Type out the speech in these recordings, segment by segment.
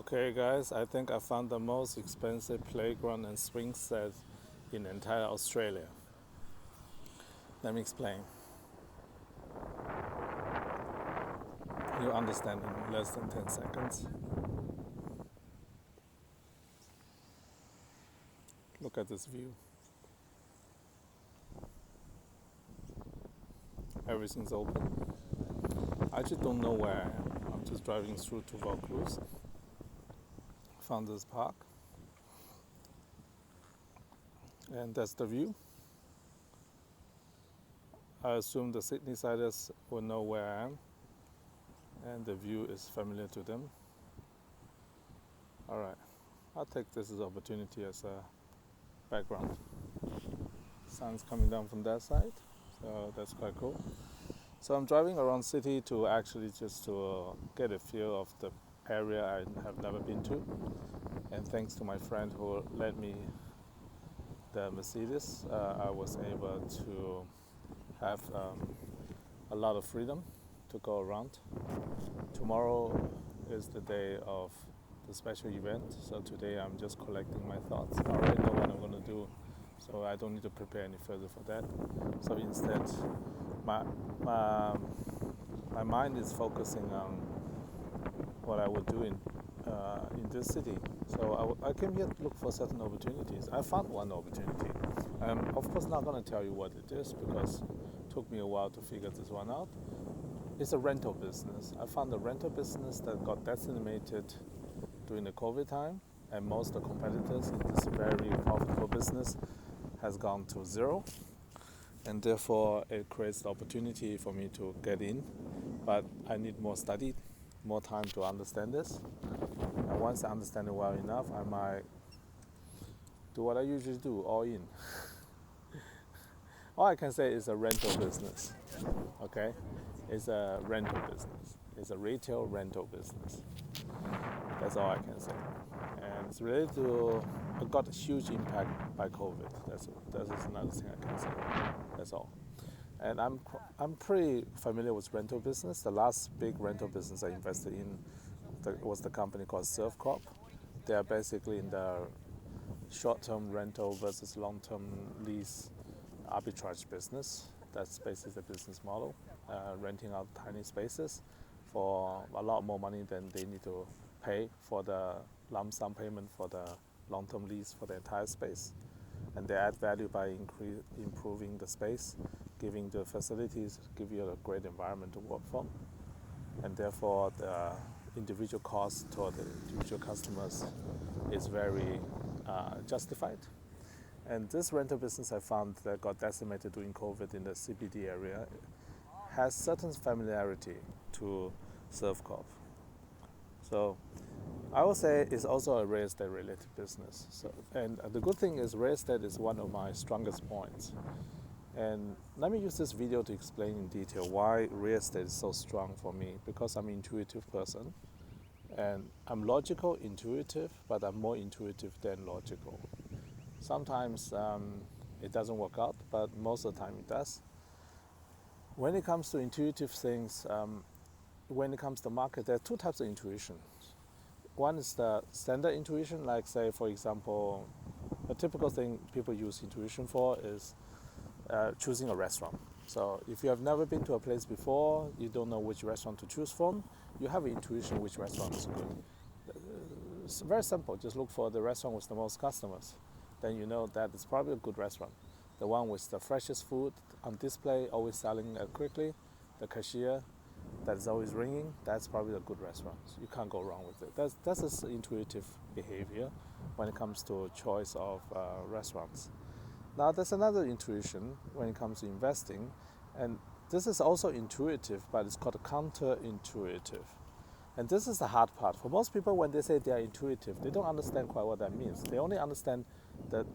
Okay guys, I think I found the most expensive playground and swing set in entire Australia. Let me explain. You understand in less than 10 seconds. Look at this view. Everything's open. I just don't know where I am. I'm just driving through to Vaucluse. Found this park. And that's the view. I assume the Sydney-siders will know where I am. And the view is familiar to them. Alright, I'll take this as an opportunity as a background. Sun's coming down from that side, so that's quite cool. So I'm driving around city to actually just to get a feel of the area I have never been to. And thanks to my friend who lent me the Mercedes, I was able to have a lot of freedom to go around. Tomorrow is the day of the special event, so today I'm just collecting my thoughts. I already know what I'm going to do, so I don't need to prepare any further for that. So instead, my mind is focusing on what I would do in this city. So I came here to look for certain opportunities. I found one opportunity. I'm of course not going to tell you what it is because it took me a while to figure this one out. It's a rental business. I found a rental business that got decimated during the COVID time, and most of the competitors in this very profitable business has gone to zero, and therefore it creates the opportunity for me to get in, but I need more study, more time to understand this, and once I understand it well enough, I might do what I usually do, all in. All I can say is a rental business, okay? It's a rental business. It's a retail rental business. That's all I can say. And it's related to, it got a huge impact by COVID. That is another thing I can say. That's all. And I'm pretty familiar with rental business. The last big rental business I invested in was the company called Surfcorp. They are basically in the short-term rental versus long-term lease arbitrage business. That's basically the business model, renting out tiny spaces for a lot more money than they need to pay for the lump sum payment for the long-term lease for the entire space. And they add value by improving the space, giving the facilities, give you a great environment to work from. And therefore the individual cost to the individual customers is very justified. And this rental business I found that got decimated during COVID in the CBD area has certain familiarity to Surfcorp. So I would say it's also a real estate related business. So, and the good thing is real estate is one of my strongest points. And let me use this video to explain in detail why real estate is so strong for me, because I'm an intuitive person. And I'm logical, intuitive, but I'm more intuitive than logical. Sometimes it doesn't work out, but most of the time it does. When it comes to intuitive things, when it comes to market, there are two types of intuition. One is the standard intuition, like say, for example, a typical thing people use intuition for is choosing a restaurant. So if you have never been to a place before, you don't know which restaurant to choose from, you have an intuition which restaurant is good. It's very simple, just look for the restaurant with the most customers. Then you know that it's probably a good restaurant. The one with the freshest food on display, always selling quickly, the cashier that is always ringing, that's probably a good restaurant. You can't go wrong with it. That's just intuitive behavior when it comes to choice of restaurants. Now there's another intuition when it comes to investing, and this is also intuitive, but it's called counterintuitive. And this is the hard part. For most people, when they say they are intuitive, they don't understand quite what that means. They only understand the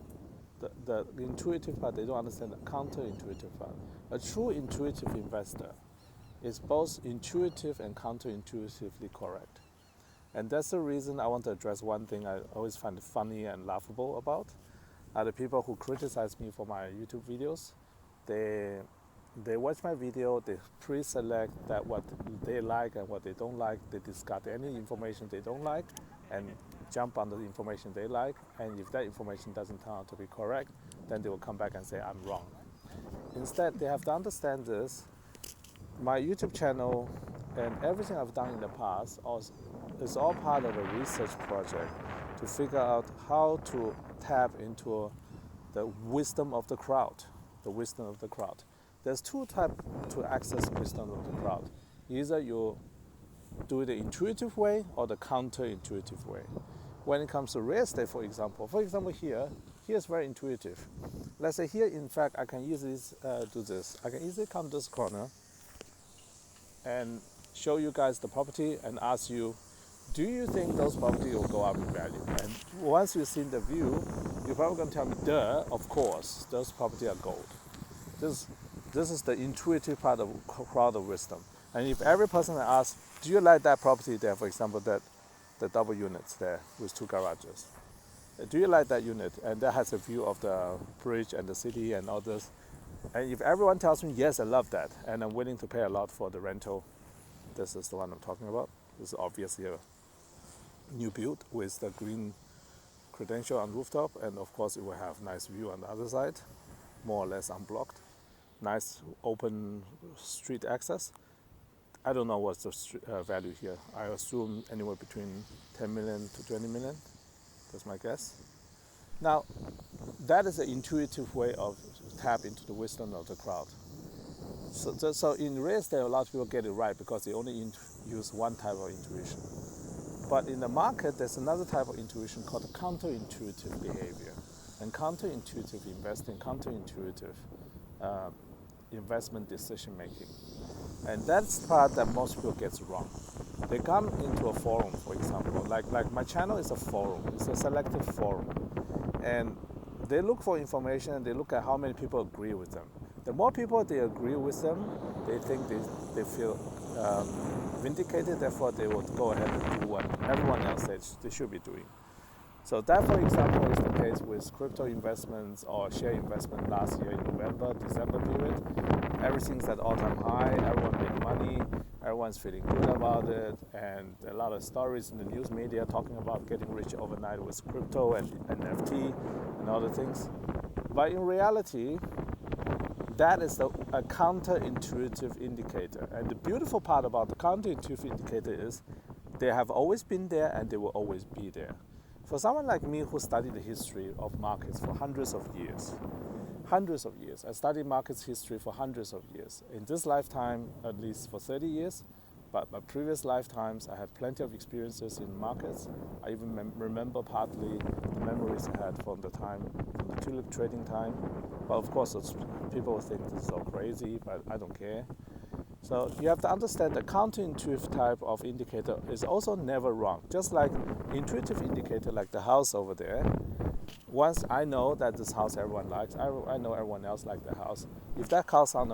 intuitive part, they don't understand the counterintuitive part. A true intuitive investor is both intuitive and counterintuitively correct. And that's the reason I want to address one thing I always find funny and laughable about. Are the people who criticize me for my YouTube videos. They They watch my video, they pre-select that what they like and what they don't like. They discard any information they don't like and jump on the information they like. And if that information doesn't turn out to be correct, then they will come back and say, I'm wrong. Instead, they have to understand this. My YouTube channel and everything I've done in the past is all part of a research project to figure out how to tap into the wisdom of the crowd. The wisdom of the crowd. There's two types to access wisdom of the crowd. Either you do it the intuitive way or the counterintuitive way. When it comes to real estate, for example here's very intuitive. Let's say here, in fact, I can easily do this. I can easily come to this corner and show you guys the property and ask you, do you think those property will go up in value? And once you've seen the view, you're probably going to tell me, duh, of course, those property are gold. This is the intuitive part of crowd of wisdom. And if every person asks, do you like that property there, for example, that the double units there with 2 garages? Do you like that unit? And that has a view of the bridge and the city and all this. And if everyone tells me, yes, I love that, and I'm willing to pay a lot for the rental, this is the one I'm talking about. This is obviously a new build with the green credential on rooftop, and of course it will have nice view on the other side, more or less unblocked. Nice open street access. I don't know what's the value here. I assume anywhere between 10 million to 20 million. That's my guess. Now, that is an intuitive way of tap into the wisdom of the crowd. So in real estate, a lot of people get it right because they only use one type of intuition. But in the market, there's another type of intuition called counterintuitive behavior. And counterintuitive investing, counterintuitive investment decision making. And that's the part that most people get wrong. They come into a forum, for example, like my channel is a forum, it's a selective forum. And they look for information and they look at how many people agree with them. The more people they agree with them, they think they feel vindicated, therefore they would go ahead and do what everyone else says they should be doing. So that, for example, is the case with crypto investments or share investment last year in November, December period. Everything's at all-time high, everyone made money, everyone's feeling good about it, and a lot of stories in the news media talking about getting rich overnight with crypto and NFT and other things. But in reality, that is a counterintuitive indicator. And the beautiful part about the counterintuitive indicator is they have always been there and they will always be there. For someone like me who studied the history of markets for hundreds of years, I studied markets history for hundreds of years. In this lifetime, at least for 30 years, but my previous lifetimes, I had plenty of experiences in markets. I even remember partly the memories I had from the tulip trading time. But of course, people think this is so crazy, but I don't care. So you have to understand the counterintuitive type of indicator is also never wrong. Just like intuitive indicator, like the house over there. Once I know that this house everyone likes, I know everyone else likes the house. If that house come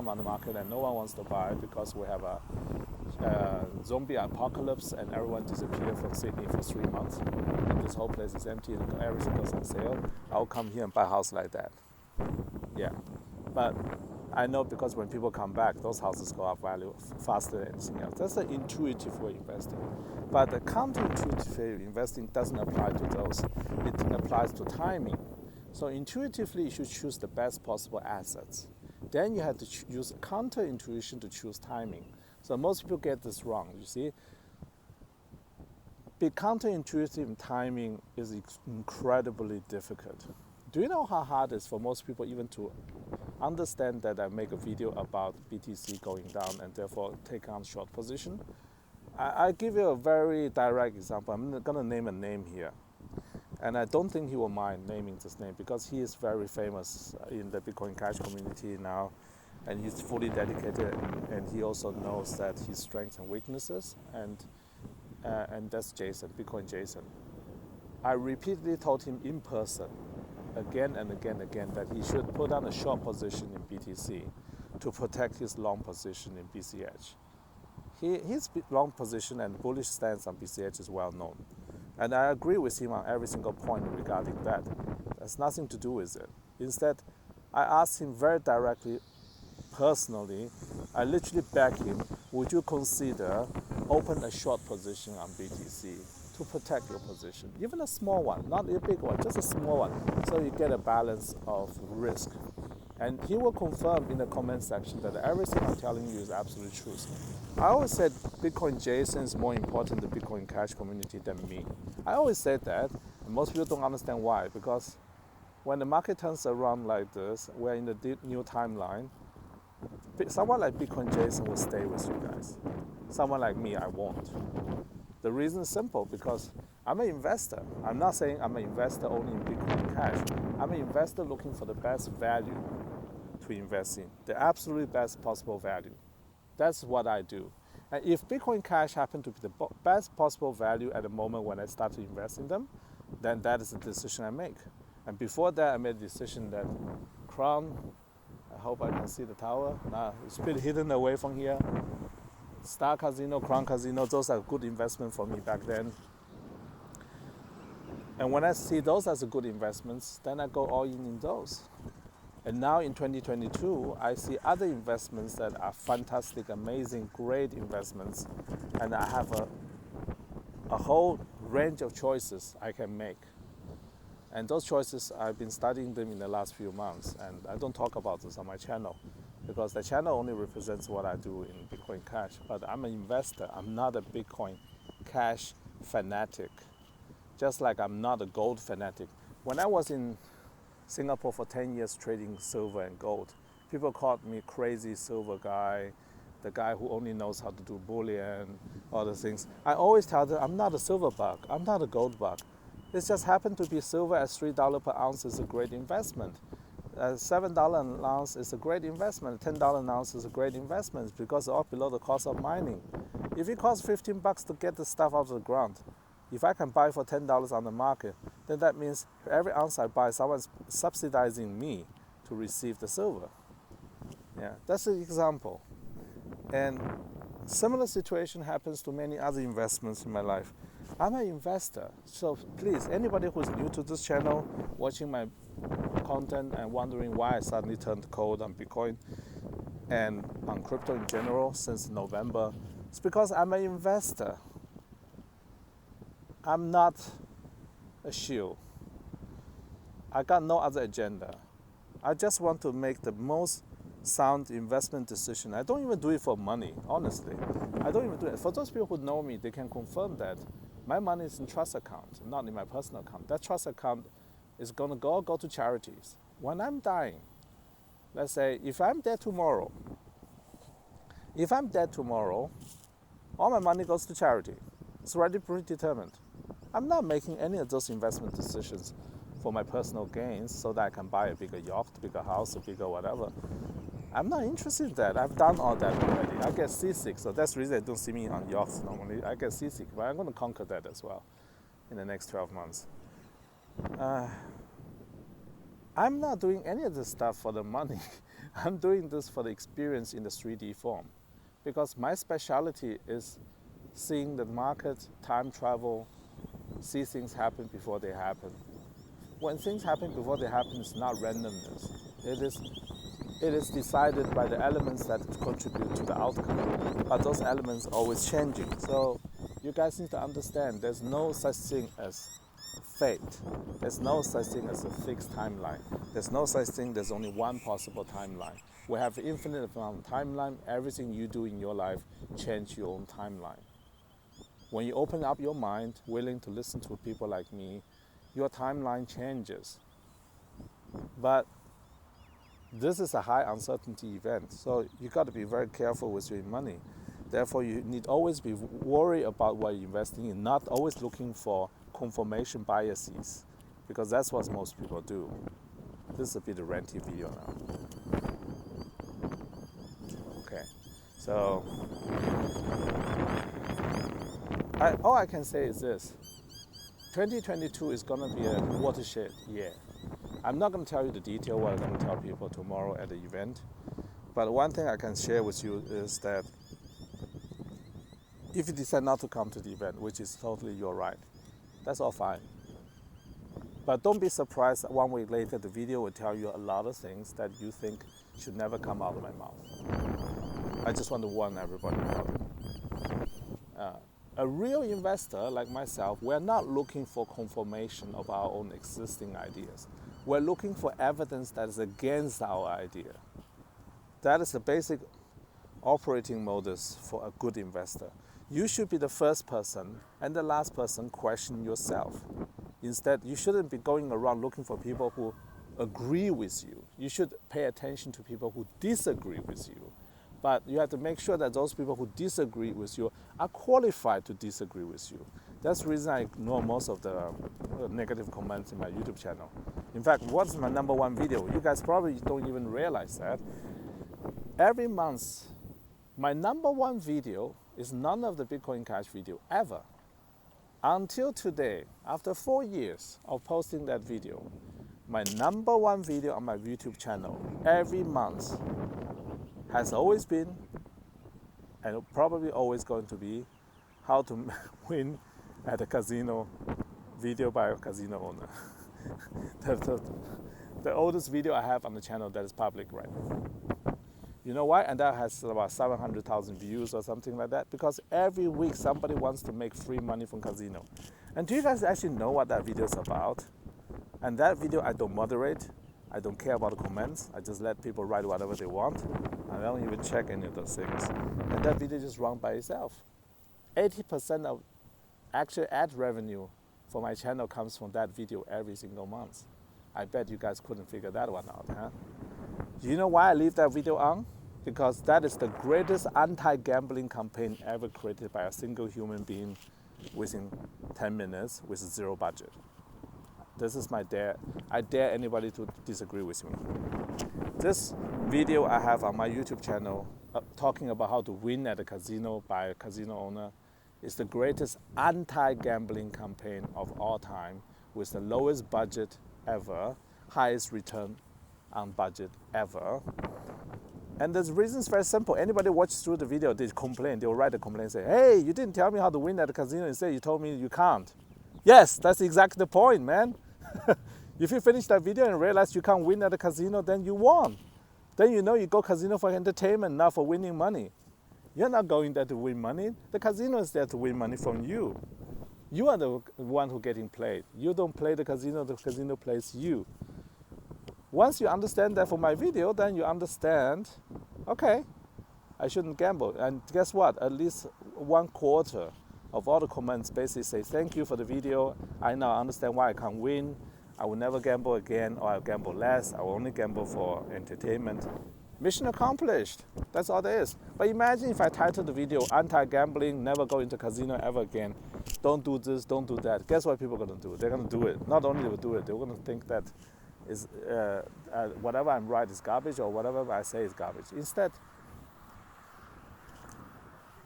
on the market and no one wants to buy it because we have a zombie apocalypse and everyone disappeared from Sydney for 3 months and this whole place is empty and everything goes on sale, I'll come here and buy a house like that. Yeah, but I know because when people come back, those houses go up value faster than anything else. That's the intuitive way of investing. But the counterintuitive way of investing doesn't apply to those. It applies to timing. So intuitively, you should choose the best possible assets. Then you have to use counterintuition to choose timing. So most people get this wrong, you see. Be counterintuitive in timing is incredibly difficult. Do you know how hard it is for most people even to understand that I make a video about BTC going down and therefore take on short position? I give you a very direct example. I'm going to name a name here. And I don't think he will mind naming this name because he is very famous in the Bitcoin Cash community now. And he's fully dedicated and he also knows that his strengths and weaknesses. And that's Jason, Bitcoin Jason. I repeatedly told him in person, again and again, that he should put on a short position in BTC to protect his long position in BCH. His long position and bullish stance on BCH is well known. And I agree with him on every single point regarding that. There's nothing to do with it. Instead, I asked him very directly, personally, I literally beg him, would you consider open a short position on BTC to protect your position? Even a small one, not a big one, just a small one, so you get a balance of risk. And he will confirm in the comment section that everything I'm telling you is absolute truth. I always said Bitcoin Jason is more important to Bitcoin Cash community than me. I always said that, and most people don't understand why, because when the market turns around like this, we're in the new timeline, someone like Bitcoin Jason will stay with you guys. Someone like me, I won't. The reason is simple, because I'm an investor. I'm not saying I'm an investor only in Bitcoin Cash. I'm an investor looking for the best value to invest in, the absolute best possible value. That's what I do. And if Bitcoin Cash happen to be the best possible value at the moment when I start to invest in them, then that is the decision I make. And before that, I made a decision that Crown, I hope I can see the tower. Nah, it's a bit hidden away from here. Star Casino, Crown Casino, those are good investments for me back then. And when I see those as a good investments, then I go all in those. And now in 2022, I see other investments that are fantastic, amazing, great investments. And I have a whole range of choices I can make. And those choices, I've been studying them in the last few months. And I don't talk about this on my channel, because the channel only represents what I do in Bitcoin Cash. But I'm an investor. I'm not a Bitcoin Cash fanatic. Just like I'm not a gold fanatic. When I was in Singapore for 10 years trading silver and gold, people called me crazy silver guy, the guy who only knows how to do bullion, all the things. I always tell them, I'm not a silver bug, I'm not a gold bug. It just happened to be silver at $3 per ounce is a great investment. $7 an ounce is a great investment. $10 an ounce is a great investment because it's all below the cost of mining. If it costs $15 to get the stuff out of the ground, if I can buy for $10 on the market, then that means for every ounce I buy, someone's subsidizing me to receive the silver. Yeah, that's an example. And similar situation happens to many other investments in my life. I'm an investor, so please, anybody who's new to this channel, watching my content and wondering why I suddenly turned cold on Bitcoin and on crypto in general since November, it's because I'm an investor. I'm not a shield. I got no other agenda. I just want to make the most sound investment decision. I don't even do it for money, honestly. I don't even do it. For those people who know me, they can confirm that my money is in trust account, not in my personal account. That trust account is going to go to charities. When I'm dying, let's say if I'm dead tomorrow, all my money goes to charity. It's already predetermined. I'm not making any of those investment decisions for my personal gains so that I can buy a bigger yacht, bigger house, a bigger whatever. I'm not interested in that. I've done all that already. I get seasick, so that's the reason I don't see me on yachts normally. I get seasick, but I'm going to conquer that as well in the next 12 months. I'm not doing any of this stuff for the money. I'm doing this for the experience in the 3D form, because my specialty is seeing the market, time travel, see things happen before they happen. When things happen before they happen, it's not randomness. It is decided by the elements that contribute to the outcome, but those elements are always changing. So you guys need to understand there's no such thing as fate. There's no such thing as a fixed timeline. There's no such thing, there's only one possible timeline. We have an infinite amount of timeline. Everything you do in your life change your own timeline. When you open up your mind, willing to listen to people like me, your timeline changes. But this is a high uncertainty event, so you got to be very careful with your money. Therefore, you need always be worried about what you're investing in, not always looking for confirmation biases, because that's what most people do. This is a bit of a ranty video now. Okay, so all I can say is this. 2022 is going to be a watershed year. I'm not going to tell you the detail what I'm going to tell people tomorrow at the event, but one thing I can share with you is that if you decide not to come to the event, which is totally your right, that's all fine. But don't be surprised that 1 week later the video will tell you a lot of things that you think should never come out of my mouth. I just want to warn everybody about it. A real investor like myself, we're not looking for confirmation of our own existing ideas. We're looking for evidence that is against our idea. That is the basic operating modus for a good investor. You should be the first person and the last person question yourself. Instead, you shouldn't be going around looking for people who agree with you. You should pay attention to people who disagree with you. But you have to make sure that those people who disagree with you are qualified to disagree with you. That's the reason I ignore most of the negative comments in my YouTube channel. In fact, what's my #1 video? You guys probably don't even realize that. Every month, my #1 video is none of the Bitcoin Cash video ever. Until today, after 4 years of posting that video, my #1 video on my YouTube channel every month has always been, and probably always going to be, how to win at a casino video by a casino owner. the oldest video I have on the channel that is public right now. You know why? And that has about 700,000 views or something like that, because every week somebody wants to make free money from casino. And do you guys actually know what that video is about? And that video I don't moderate. I don't care about the comments. I just let people write whatever they want. I don't even check any of those things. And that video just runs by itself. 80% of actual ad revenue for my channel comes from that video every single month. I bet you guys couldn't figure that one out, huh? Do you know why I leave that video on? Because that is the greatest anti-gambling campaign ever created by a single human being within 10 minutes with zero budget. This is my dare. I dare anybody to disagree with me. This video I have on my YouTube channel talking about how to win at a casino by a casino owner is the greatest anti-gambling campaign of all time with the lowest budget ever, highest return on budget ever. And the reason is very simple. Anybody watch through the video, they complain. They'll write a complaint and say, hey, you didn't tell me how to win at the casino. Instead, you told me you can't. Yes, that's exactly the point, man. If you finish that video and realize you can't win at the casino, then you won. Then you know you go casino for entertainment, not for winning money. You're not going there to win money. The casino is there to win money from you. You are the one who's getting played. You don't play the casino plays you. Once you understand that from my video, then you understand, okay, I shouldn't gamble. And guess what? At least 1/4 of all the comments basically say, thank you for the video. I now understand why I can't win. I will never gamble again, or I'll gamble less. I will only gamble for entertainment. Mission accomplished. That's all there is. But imagine if I titled the video, anti-gambling, never go into casino ever again. Don't do this, don't do that. Guess what people are going to do? They're going to do it. Not only will do it, they're going to think that is whatever I'm right is garbage, or whatever I say is garbage. Instead,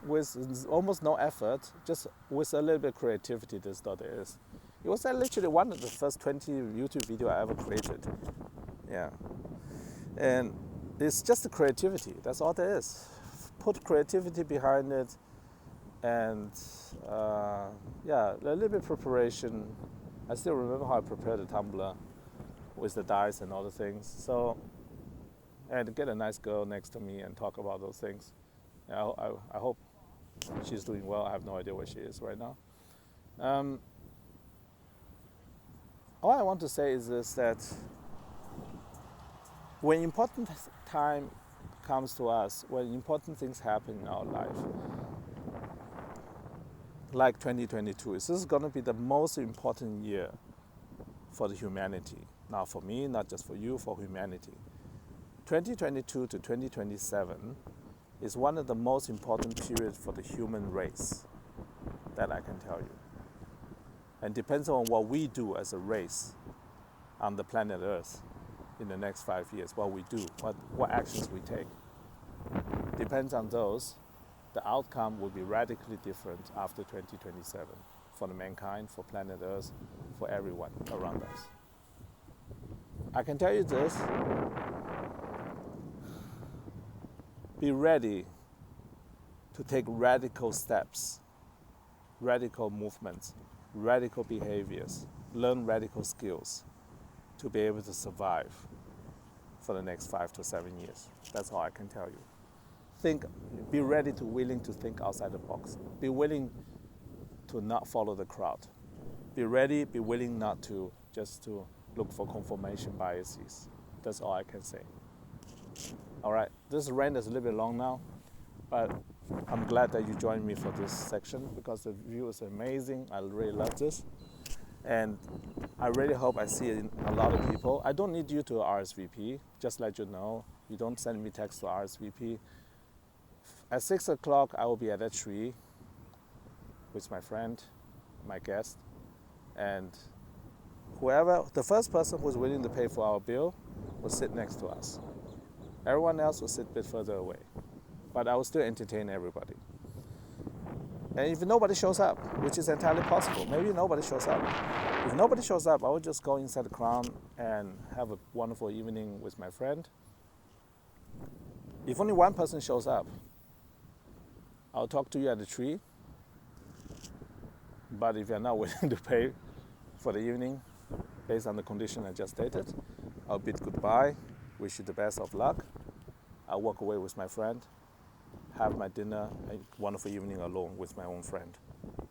with almost no effort, just with a little bit of creativity, this is what it is. It was literally one of the first 20 YouTube videos I ever created. Yeah. And it's just the creativity. That's all there is. Put creativity behind it, and yeah, a little bit of preparation. I still remember how I prepared the tumbler with the dice and all the things. So, and get a nice girl next to me and talk about those things. Yeah, I hope she's doing well. I have no idea where she is right now. All I want to say is this, that when important time comes to us, when important things happen in our life, like 2022, this is going to be the most important year for the humanity. Now for me, not just for you, for humanity. 2022 to 2027 is one of the most important periods for the human race, that I can tell you. And depends on what we do as a race on the planet Earth in the next 5 years, what we do, what actions we take. Depends on those, the outcome will be radically different after 2027 for the mankind, for planet Earth, for everyone around us. I can tell you this, be ready to take radical steps, radical movements, radical behaviors, learn radical skills to be able to survive for the next 5 to 7 years. That's all I can tell you. Be ready to willing to think outside the box. Be willing to not follow the crowd. Be willing not to just to look for confirmation biases. That's all I can say. All right, this rant is a little bit long now, but I'm glad that you joined me for this section because the view is amazing. I really love this. And I really hope I see it in a lot of people. I don't need you to RSVP, just let you know. You don't send me text to RSVP. At 6 o'clock, I will be at a tree with my friend, my guest, and the first person who's willing to pay for our bill will sit next to us. Everyone else will sit a bit further away, but I will still entertain everybody. And if nobody shows up, which is entirely possible, maybe nobody shows up. If nobody shows up, I will just go inside the Crown and have a wonderful evening with my friend. If only one person shows up, I'll talk to you at the tree. But if you're not willing to pay for the evening, based on the condition I just stated, I'll bid goodbye, wish you the best of luck. I'll walk away with my friend, have my dinner, a wonderful evening alone with my own friend.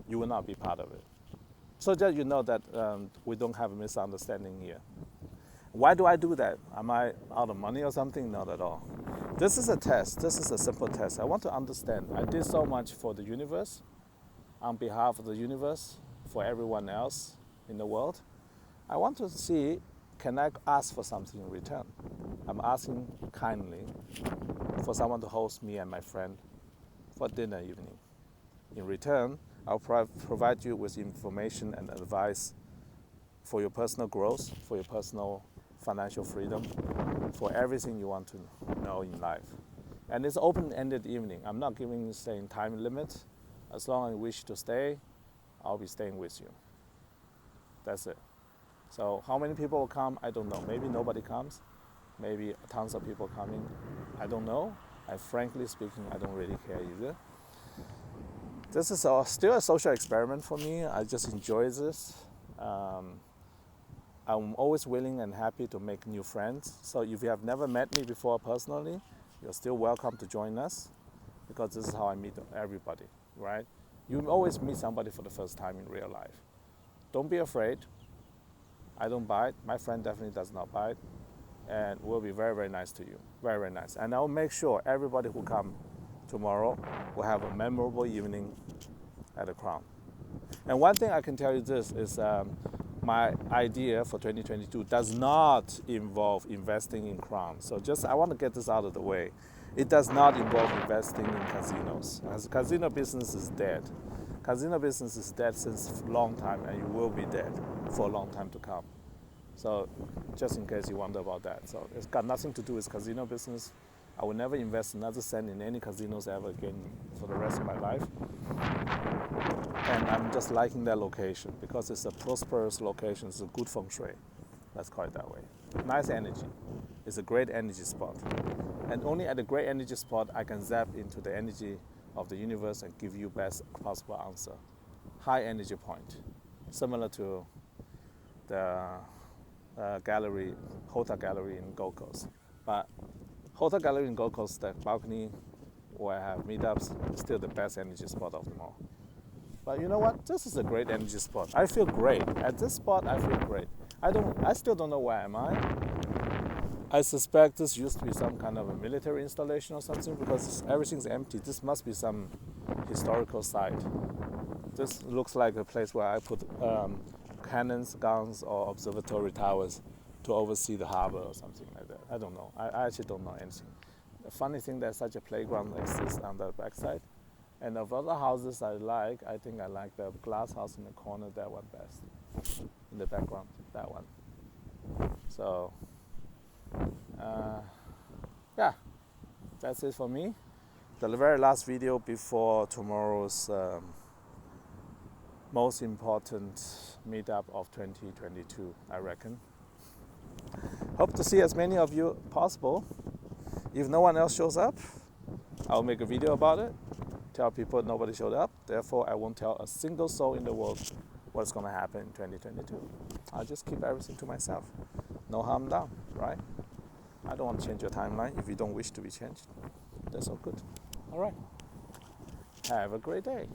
You will not be part of it. So that you know that we don't have a misunderstanding here. Why do I do that? Am I out of money or something? Not at all. This is a test. This is a simple test. I want to understand. I did so much for the universe, on behalf of the universe, for everyone else in the world. I want to see, can I ask for something in return? I'm asking kindly for someone to host me and my friend for dinner evening. In return, I'll provide you with information and advice for your personal growth, for your personal financial freedom, for everything you want to know in life. And it's open-ended evening. I'm not saying time limit. As long as you wish to stay, I'll be staying with you. That's it. So how many people will come? I don't know. Maybe nobody comes. Maybe tons of people coming. I don't know. Frankly speaking, I don't really care either. This is still a social experiment for me. I just enjoy this. I'm always willing and happy to make new friends. So if you have never met me before personally, you're still welcome to join us because this is how I meet everybody, right? You always meet somebody for the first time in real life. Don't be afraid. I don't bite. My friend definitely does not bite. And we'll be very, very nice to you. Very, very nice. And I'll make sure everybody who come tomorrow will have a memorable evening at the Crown. And one thing I can tell you this is my idea for 2022 does not involve investing in Crown. So I want to get this out of the way. It does not involve investing in casinos. As the casino business is dead. Casino business is dead since a long time and it will be dead for a long time to come. So just in case you wonder about that. So it's got nothing to do with casino business. I will never invest another cent in any casinos ever again for the rest of my life. And I'm just liking that location because it's a prosperous location. It's a good feng shui. Let's call it that way. Nice energy. It's a great energy spot. And only at a great energy spot I can zap into the energy of the universe and give you best possible answer. High energy point. Similar to the gallery, Hotel Gallery in Gold Coast. But Hotel Gallery in Gold Coast, the balcony where I have meetups, is still the best energy spot of them all. But you know what? This is a great energy spot. I feel great. At this spot, I feel great. I still don't know where am I. I suspect this used to be some kind of a military installation or something because everything's empty. This must be some historical site. This looks like a place where I put cannons, guns, or observatory towers to oversee the harbor or something like that. I don't know. I actually don't know anything. The funny thing that such a playground exists on the backside. And of other houses I think I like the glass house in the corner, that one best. In the background, that one. So, yeah, that's it for me. The very last video before tomorrow's most important meetup of 2022, I reckon. Hope to see as many of you possible. If no one else shows up, I'll make a video about it. Tell people nobody showed up. Therefore, I won't tell a single soul in the world what's going to happen in 2022. I'll just keep everything to myself. No harm done, right? I don't want to change your timeline if you don't wish to be changed. That's all good. All right. Have a great day.